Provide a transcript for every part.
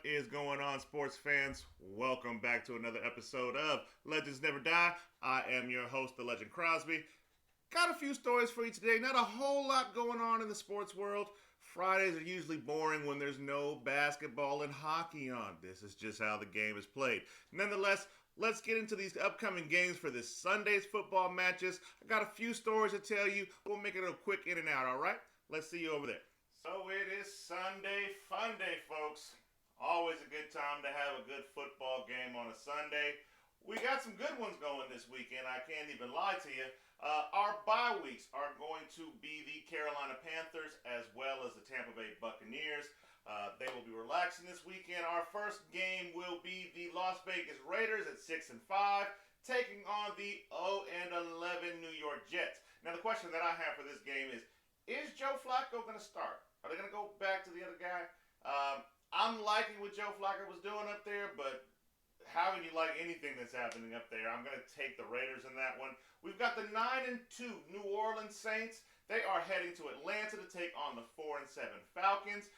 is going on, sports fans? Welcome back to another episode of Legends Never Die. I am your host, the Legend Crosby. Got a few stories for you today. Not a whole lot going on in the sports world. Fridays are usually boring when there's no basketball and hockey on. This is just how the game is played. Nonetheless, let's get into these upcoming games for this Sunday's football matches. I got a few stories to tell you. We'll make it a quick in and out, all right? Let's see you over there. So it is Sunday Fun Day, folks. Always a good time to have a good football game on a Sunday. We got some good ones going this weekend, I can't even lie to you. Our bye weeks are going to be the Carolina Panthers as well as the Tampa Bay Buccaneers. They will be relaxing this weekend. Our first game will be the Las Vegas Raiders at 6-5, taking on the 0-11 New York Jets. Now the question that I have for this game is Joe Flacco going to start? Are they going to go back to the other guy? I'm liking what Joe Flacco was doing up there, but how can you like anything that's happening up there? I'm going to take the Raiders in that one. We've got the 9-2 New Orleans Saints. They are heading to Atlanta to take on the 4-7 Falcons.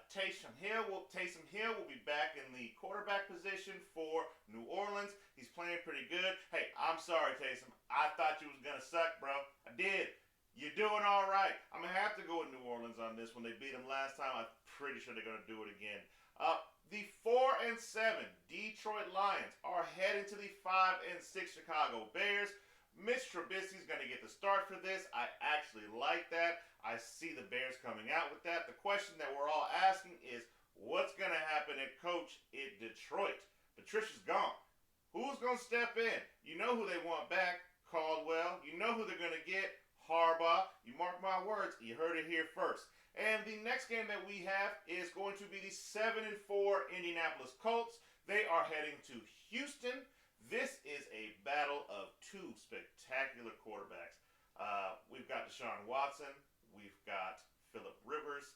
Taysom Hill will be back in the quarterback position for New Orleans. He's playing pretty good. Hey, I'm sorry, Taysom. I thought you was going to suck, bro. I did. You're doing all right. I'm going to have to go with New Orleans on this one. They beat them last time. I'm pretty sure they're going to do it again. The 4-7 Detroit Lions are heading to the 5-6 Chicago Bears. Mitch Trubisky's going to get the start for this. I actually like that. I see the Bears coming out with that. The question that we're all asking is, what's going to happen at coach in Detroit? Patricia's gone. Who's going to step in? You know who they want back. Caldwell. You know who they're going to get. Harbaugh. You mark my words. You heard it here first. And the next game that we have is going to be the 7-4 Indianapolis Colts. They are heading to Houston. This is a battle of two spectacular quarterbacks. We've got Deshaun Watson. We've got Phillip Rivers.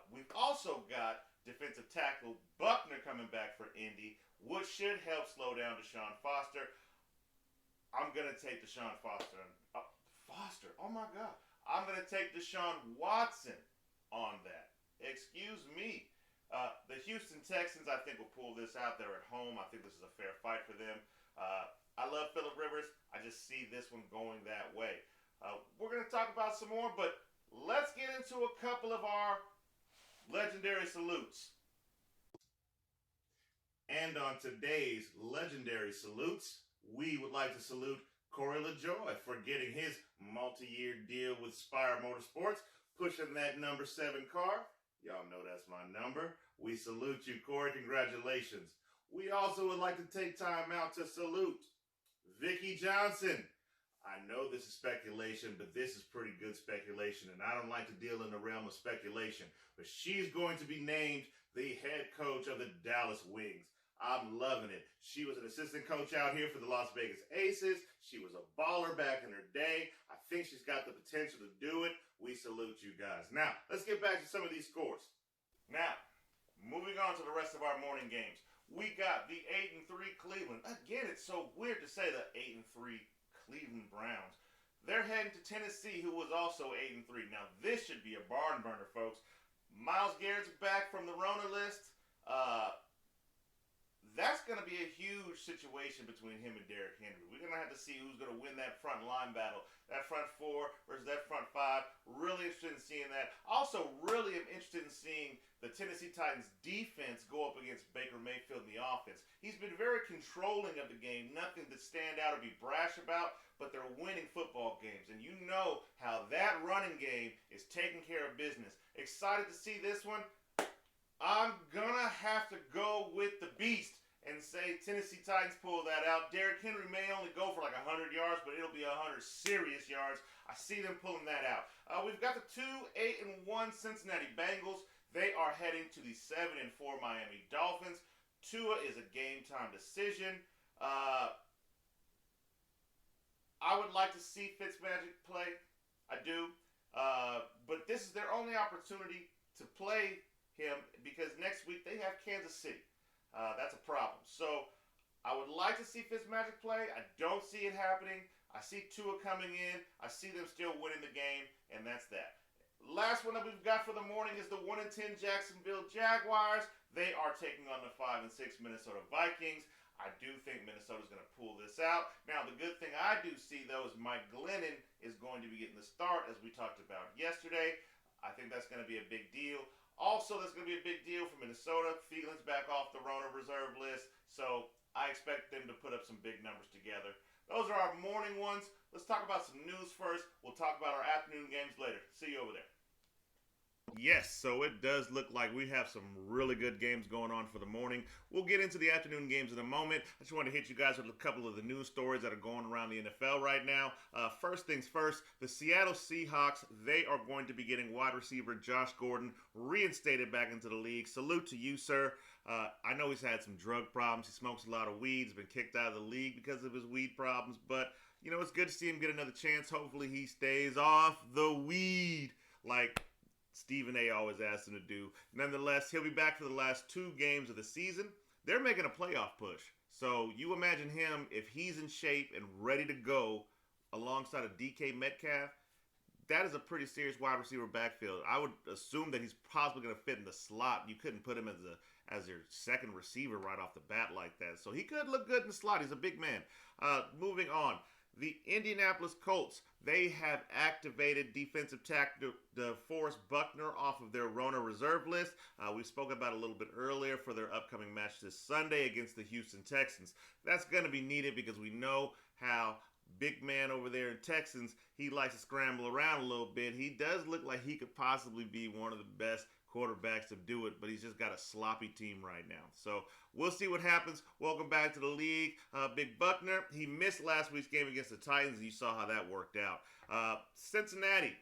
We've also got defensive tackle Buckner coming back for Indy, which should help slow down Deshaun Foster. I'm going to take Deshaun Foster. Oh my God. I'm going to take Deshaun Watson on that. Excuse me. The Houston Texans, I think, will pull this out. They're at home. I think this is a fair fight for them. I love Phillip Rivers. I just see this one going that way. We're going to talk about some more, but let's get into a couple of our legendary salutes. And on today's legendary salutes, we would like to salute Corey LaJoy for getting his multi-year deal with Spire Motorsports, pushing that number 7 car. Y'all know that's my number. We salute you, Corey. Congratulations. We also would like to take time out to salute Vicky Johnson. I know this is speculation, but this is pretty good speculation, and I don't like to deal in the realm of speculation. But she's going to be named the head coach of the Dallas Wings. I'm loving it. She was an assistant coach out here for the Las Vegas Aces. She was a baller back in her day. I think she's got the potential to do it. We salute you guys. Now, let's get back to some of these scores. Now, moving on to the rest of our morning games. We got the 8-3 Cleveland. Again, it's so weird to say the 8-3 Cleveland Browns. They're heading to Tennessee, who was also 8-3. Now, this should be a barn burner, folks. Myles Garrett's back from the Rona list. That's going to be a huge situation between him and Derrick Henry. We're going to have to see who's going to win that front line battle. That front 4 versus that front 5. Really interested in seeing that. Also, really am interested in seeing the Tennessee Titans defense go up against Baker Mayfield in the offense. He's been very controlling of the game. Nothing to stand out or be brash about, but they're winning football games. And you know how that running game is taking care of business. Excited to see this one. I'm going to have to go with the beast and say Tennessee Titans pull that out. Derrick Henry may only go for like 100 yards, but it'll be 100 serious yards. I see them pulling that out. We've got the 2-8-1 Cincinnati Bengals. They are heading to the 7-4 Miami Dolphins. Tua is a game-time decision. I would like to see Fitzmagic play. I do. But this is their only opportunity to play him because next week they have Kansas City. That's a problem. So I would like to see Fitzmagic play. I don't see it happening. I see Tua coming in. I see them still winning the game, and that's that. Last one that we've got for the morning is the 1-10 Jacksonville Jaguars. They are taking on the 5-6 Minnesota Vikings. I do think Minnesota's going to pull this out. Now, the good thing I do see, though, is Mike Glennon is going to be getting the start, as we talked about yesterday. I think that's going to be a big deal. Also, that's going to be a big deal for Minnesota. Thielen's back off the Rona reserve list, so I expect them to put up some big numbers together. Those are our morning ones. Let's talk about some news first. We'll talk about our afternoon games later. See you over there. Yes, so it does look like we have some really good games going on for the morning. We'll get into the afternoon games in a moment. I just want to hit you guys with a couple of the news stories that are going around the NFL right now. First things first, the Seattle Seahawks, they are going to be getting wide receiver Josh Gordon reinstated back into the league. Salute to you, sir. I know he's had some drug problems. He smokes a lot of weed. He's been kicked out of the league because of his weed problems. But, you know, it's good to see him get another chance. Hopefully he stays off the weed like Stephen A. always asks him to do. Nonetheless, he'll be back for the last 2 games of the season. They're making a playoff push. So you imagine him, if he's in shape and ready to go alongside of DK Metcalf, that is a pretty serious wide receiver backfield. I would assume that he's possibly going to fit in the slot. You couldn't put him as your second receiver right off the bat like that. So he could look good in the slot. He's a big man. Moving on. The Indianapolis Colts, they have activated defensive tackle DeForest Buckner off of their Rona reserve list. We spoke about it a little bit earlier for their upcoming match this Sunday against the Houston Texans. That's going to be needed because we know how big man over there in Texans, he likes to scramble around a little bit. He does look like he could possibly be one of the best quarterbacks to do it, but he's just got a sloppy team right now. So we'll see what happens. Welcome back to the league, Big Buckner. He missed last week's game against the Titans, and you saw how that worked out. Cincinnati,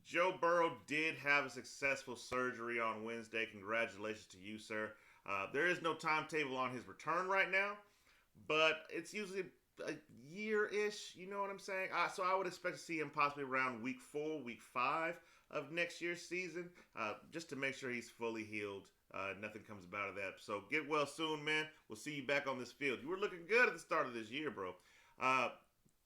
Joe Burrow did have a successful surgery on Wednesday. Congratulations to you, sir. There is no timetable on his return right now, but it's usually a year-ish, you know what I'm saying? So I would expect to see him possibly around week 4, week 5 of next year's season, just to make sure he's fully healed. Nothing comes about of that. So get well soon, man. We'll see you back on this field. You were looking good at the start of this year, bro.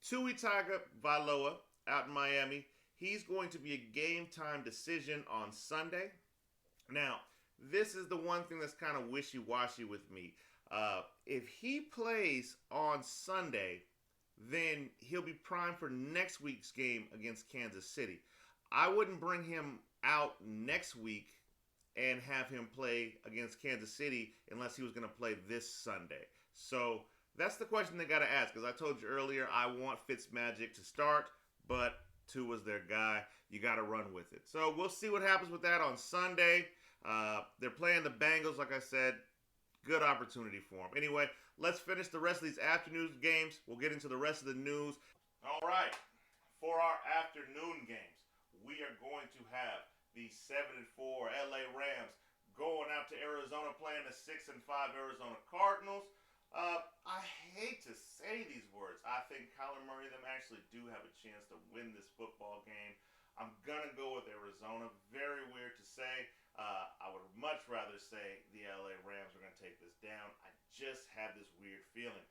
Tua Tagovailoa out in Miami. He's going to be a game-time decision on Sunday. Now, this is the one thing that's kind of wishy-washy with me. If he plays on Sunday, then he'll be primed for next week's game against Kansas City. I wouldn't bring him out next week and have him play against Kansas City unless he was going to play this Sunday. So that's the question they got to ask, because I told you earlier I want Fitzmagic to start, but Tua's their guy. You got to run with it. So we'll see what happens with that on Sunday. They're playing the Bengals, like I said. Good opportunity for them. Anyway, let's finish the rest of these afternoon games. We'll get into the rest of the news. All right, for our afternoon games, we are going to have the 7-4 LA Rams going out to Arizona playing the 6-5 Arizona Cardinals. I hate to say these words. I think Kyler Murray and them actually do have a chance to win this football game. I'm going to go with Arizona. Very weird to say. I would much rather say the LA Rams are going to take this down. I just have this weird feeling.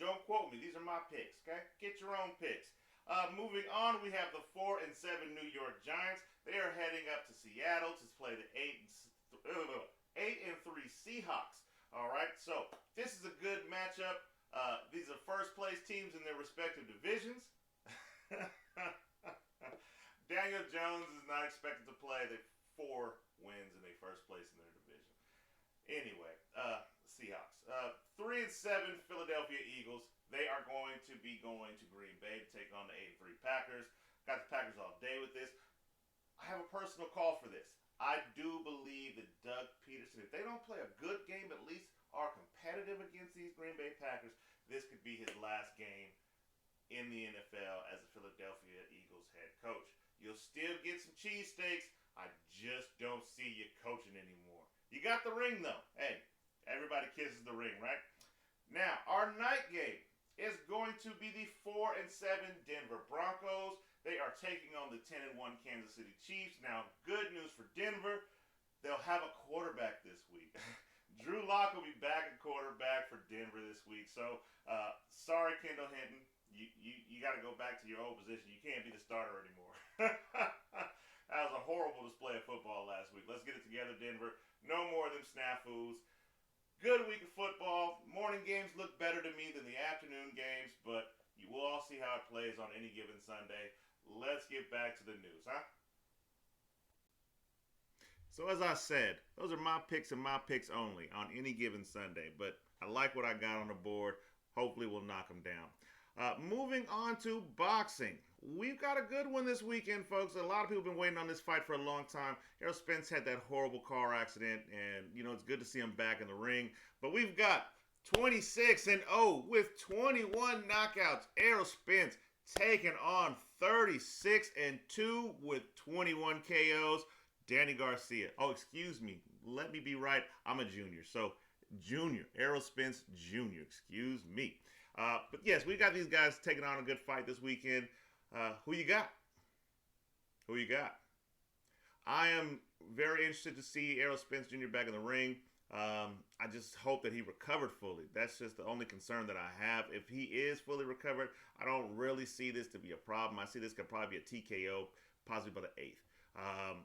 Don't quote me. These are my picks, okay? Get your own picks. Moving on, we have the 4-7 New York Giants. They are heading up to Seattle to play the 8-3 Seahawks. All right, so this is a good matchup. These are first-place teams in their respective divisions. Daniel Jones is not expected to play. The 4 wins in their first place in their division. Anyway, Seahawks. 3-7 Philadelphia Eagles. They are going to be going to Green Bay to take on the 8-3 Packers. Got the Packers all day with this. I have a personal call for this. I do believe that Doug Peterson, if they don't play a good game, at least are competitive against these Green Bay Packers, this could be his last game in the NFL as a Philadelphia Eagles head coach. You'll still get some cheesesteaks. I just don't see you coaching anymore. You got the ring, though. Hey, everybody kisses the ring, right? Now, our night game is going to be the 4-7 Denver Broncos. They are taking on the 10-1 Kansas City Chiefs. Now, good news for Denver. They'll have a quarterback this week. Drew Lock will be back at quarterback for Denver this week. So, sorry, Kendall Hinton. You got to go back to your old position. You can't be the starter anymore. That was a horrible Good week of football. Morning games look better to me than the afternoon games, but you will all see how it plays on any given Sunday. Let's get back to the news, huh? So as I said, those are my picks and my picks only on any given Sunday. But I like what I got on the board. Hopefully we'll knock them down. Moving on to boxing. We've got a good one this weekend, folks. A lot of people have been waiting on this fight for a long time. Errol Spence had that horrible car accident, and, it's good to see him back in the ring. But we've got 26-0 with 21 knockouts. Errol Spence taking on 36-2 with 21 KOs. Danny Garcia. Oh, excuse me. Let me be right. I'm a junior. So, junior. Errol Spence Jr. Excuse me. But yes, we got these guys taking on a good fight this weekend. Who you got? Who you got? I am very interested to see Errol Spence Jr. back in the ring. I just hope that he recovered fully. That's just the only concern that I have. If he is fully recovered, I don't really see this to be a problem. I see this could probably be a TKO, possibly by the 8th.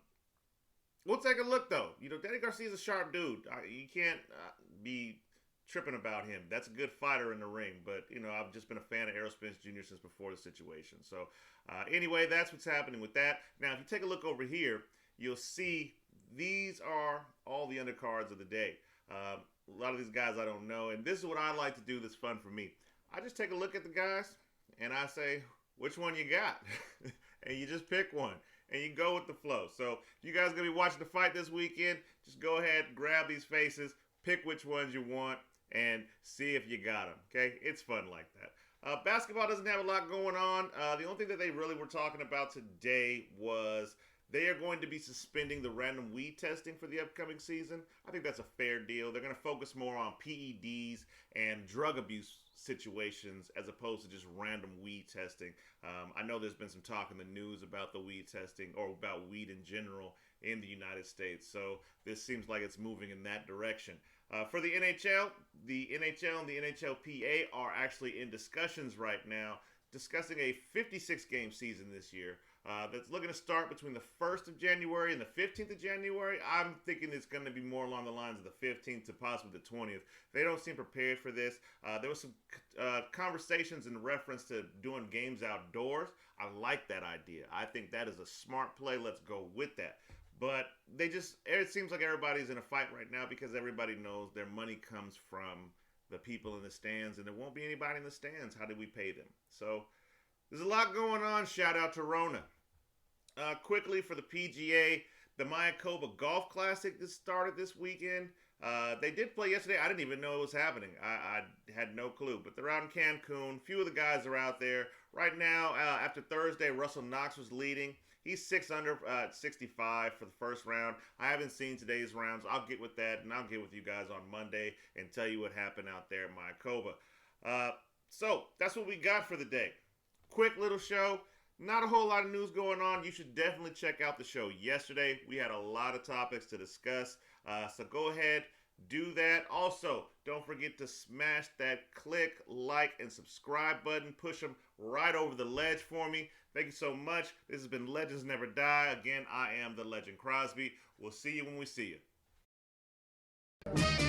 We'll take a look, though. Danny Garcia is a sharp dude. You can't be tripping about him. That's a good fighter in the ring. But, I've just been a fan of Errol Spence Jr. since before the situation. So, anyway, that's what's happening with that. Now, if you take a look over here, you'll see these are all the undercards of the day. A lot of these guys I don't know. And this is what I like to do that's fun for me. I just take a look at the guys, and I say, which one you got? And you just pick one. And you go with the flow. So if you guys are going to be watching the fight this weekend, just go ahead, grab these faces, pick which ones you want, and see if you got them. Okay? It's fun like that. Basketball doesn't have a lot going on. The only thing that they really were talking about today was they are going to be suspending the random weed testing for the upcoming season. I think that's a fair deal. They're going to focus more on PEDs and drug abuse situations as opposed to just random weed testing. I know there's been some talk in the news about the weed testing or about weed in general in the United States. So this seems like it's moving in that direction. For the NHL and the NHLPA are actually in discussions right now, discussing a 56-game season this year. That's looking to start between the 1st of January and the 15th of January. I'm thinking it's going to be more along the lines of the 15th to possibly the 20th. They don't seem prepared for this. There was some conversations in reference to doing games outdoors. I like that idea. I think that is a smart play. Let's go with that. But it seems like everybody's in a fight right now because everybody knows their money comes from the people in the stands, and there won't be anybody in the stands. How do we pay them? So there's a lot going on. Shout out to Rona. Quickly for the PGA, the Mayakoba Golf Classic that started this weekend. They did play yesterday. I didn't even know it was happening. I had no clue. But they're out in Cancun. A few of the guys are out there. Right now, after Thursday, Russell Knox was leading. He's 6 under 65 for the first round. I haven't seen today's rounds. I'll get with that, and I'll get with you guys on Monday and tell you what happened out there at Mayakoba. So that's what we got for the day. Quick little show. Not a whole lot of news going on. You should definitely check out the show yesterday. We had a lot of topics to discuss. So go ahead, do that. Also, don't forget to smash that click, like, and subscribe button. Push them right over the ledge for me. Thank you so much. This has been Legends Never Die. Again, I am the Legend Crosby. We'll see you when we see you.